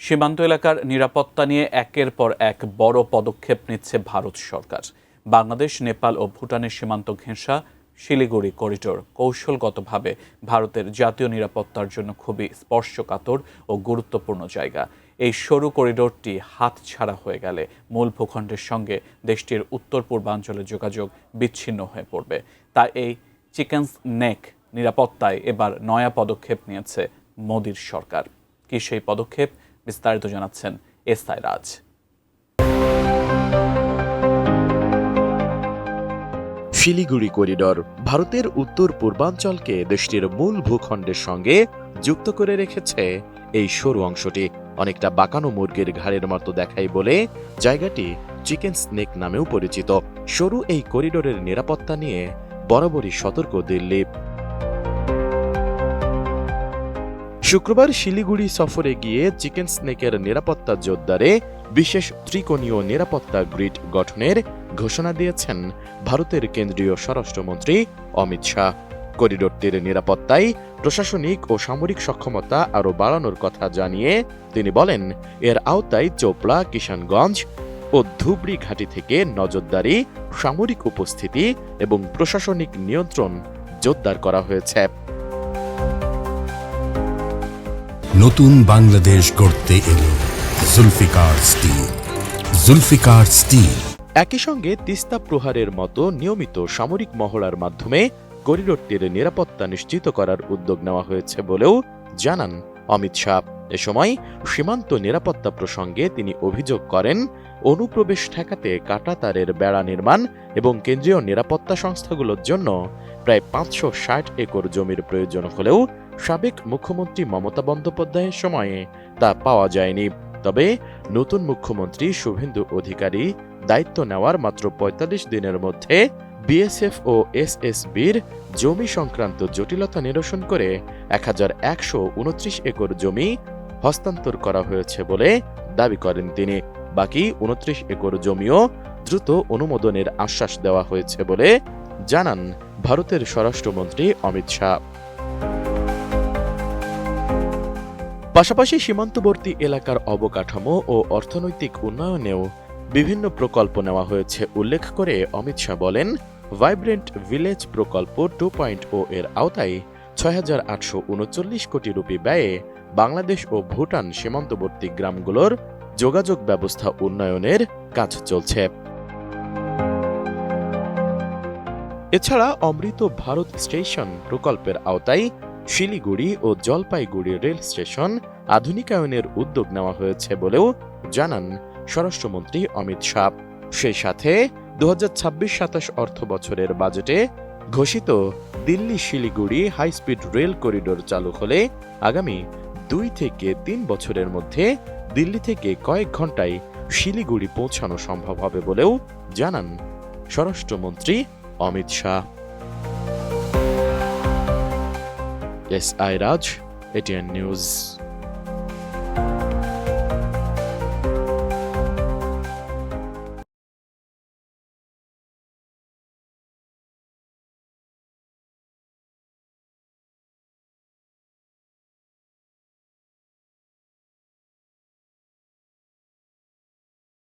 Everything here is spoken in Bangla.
সীমান্ত এলাকার নিরাপত্তা নিয়ে একের পর এক বড় পদক্ষেপ নিচ্ছে ভারত সরকার। বাংলাদেশ, নেপাল ও ভুটানের সীমান্ত ঘেঁষা শিলিগুড়ি করিডোর কৌশলগতভাবে ভারতের জাতীয় নিরাপত্তার জন্য খুবই স্পর্শকাতর ও গুরুত্বপূর্ণ জায়গা। এই সরু করিডোরটি হাতছাড়া হয়ে গেলে মূল ভূখণ্ডের সঙ্গে দেশটির উত্তর পূর্বাঞ্চলের যোগাযোগ বিচ্ছিন্ন হয়ে পড়বে। তাই এই চিকেন্স নেক নিরাপত্তায় এবার নয়া পদক্ষেপ নিয়েছে মোদির সরকার। কি সেই পদক্ষেপ, বিস্তারিত জানাচ্ছেন এসআই রাজ। শিলিগুড়ি করিডোর ভারতের উত্তর পূর্বাঞ্চলকে দেশটির মূল ভূখণ্ডের সঙ্গে যুক্ত করে রেখেছে। এই সরু অংশটি অনেকটা বাঁকানো মুরগির ঘাড়ের মতো দেখায় বলে জায়গাটি চিকেন স্নেক নামেও পরিচিত। সরু এই করিডোরের নিরাপত্তা নিয়ে বরাবরই সতর্ক দিল্লি। শুক্রবার শিলিগুড়ি সফরে গিয়ে চিকেন স্নেকের নিরাপত্তা জোরদারে বিশেষ ত্রিকোণীয় নিরাপত্তা গ্রিড গঠনের ঘোষণা দিয়েছেন ভারতের কেন্দ্রীয় স্বরাষ্ট্রমন্ত্রী অমিত শাহ। করিডোরটির নিরাপত্তায় প্রশাসনিক ও সামরিক সক্ষমতা আরও বাড়ানোর কথা জানিয়ে তিনি বলেন, এর আওতায় চোপড়া, কিষানগঞ্জ ও ধুবড়ি ঘাঁটি থেকে নজরদারি, সামরিক উপস্থিতি এবং প্রশাসনিক নিয়ন্ত্রণ জোরদার করা হয়েছে। নতুন বাংলাদেশ গড়তে এলো জুলফিকার স্টিল। জুলফিকার স্টিল একই সঙ্গে তিস্তা প্রহারের মতো নিয়মিত সামরিক মহড়ার মাধ্যমে করিডোরটির নিরাপত্তা নিশ্চিত করার উদ্যোগ নেওয়া হয়েছে বলেও জানান অমিত শাহ। এ সময় সীমান্ত নিরাপত্তা প্রসঙ্গে তিনি অভিযোগ করেন, অনুপ্রবেশ ঠেকাতে কাঁটাতারের বেড়া নির্মাণ এবং কেন্দ্রীয় নিরাপত্তা সংস্থাগুলোর জন্য প্রায় 560 একর জমির প্রয়োজন হলেও সাবেক মুখ্যমন্ত্রী মমতা বন্দ্যোপাধ্যায়ের সময়ে তা পাওয়া যায়নি। তবে নতুন মুখ্যমন্ত্রী শুভেন্দু অধিকারী দায়িত্ব নেওয়ার মাত্র ৪৫ দিনের মধ্যে বিএসএফ ও এসএসবির জমি সংক্রান্ত জটিলতা নিরসন করে 1129 একর জমি হস্তান্তর করা হয়েছে বলে দাবি করেন তিনি। বাকি 29 একর জমিও দ্রুত অনুমোদনের আশ্বাস দেওয়া হয়েছে বলে জানান ভারতের স্বরাষ্ট্রমন্ত্রী অমিত শাহ। পাশাপাশি সীমান্তবর্তী এলাকার অবকাঠামো ও অর্থনৈতিক উন্নয়নেও বিভিন্ন প্রকল্প নেওয়া হয়েছে উল্লেখ করে অমিত শাহ বলেন, ভাইব্রেন্ট ভিলেজ প্রকল্প 2.0 এর আওতায় ৬,৮৩৯ কোটি রুপি ব্যয়ে বাংলাদেশ ও ভুটান সীমান্তবর্তী গ্রামগুলোর যোগাযোগ ব্যবস্থা উন্নয়নের কাজ চলছে। এছাড়া অমৃত ভারত স্টেশন প্রকল্পের আওতায় শিলিগুড়ি ও জলপাইগুড়ি রেল স্টেশন আধুনিকায়নের উদ্যোগ নেওয়া হয়েছে বলেও জানান স্বরাষ্ট্রমন্ত্রী অমিত শাহ। সেই সাথে 2026-27 অর্থ বছরের বাজেটে ঘোষিত Delhi Siliguri high-speed rail corridor চালু হলে আগামী 2 থেকে 3 বছরের মধ্যে দিল্লি থেকে কয়েক ঘন্টায় শিলিগুড়ি পৌঁছানো সম্ভব হবে বলেও জানান স্বরাষ্ট্রমন্ত্রী অমিত শাহ। এসআই রাজ, এটিএন নিউজ।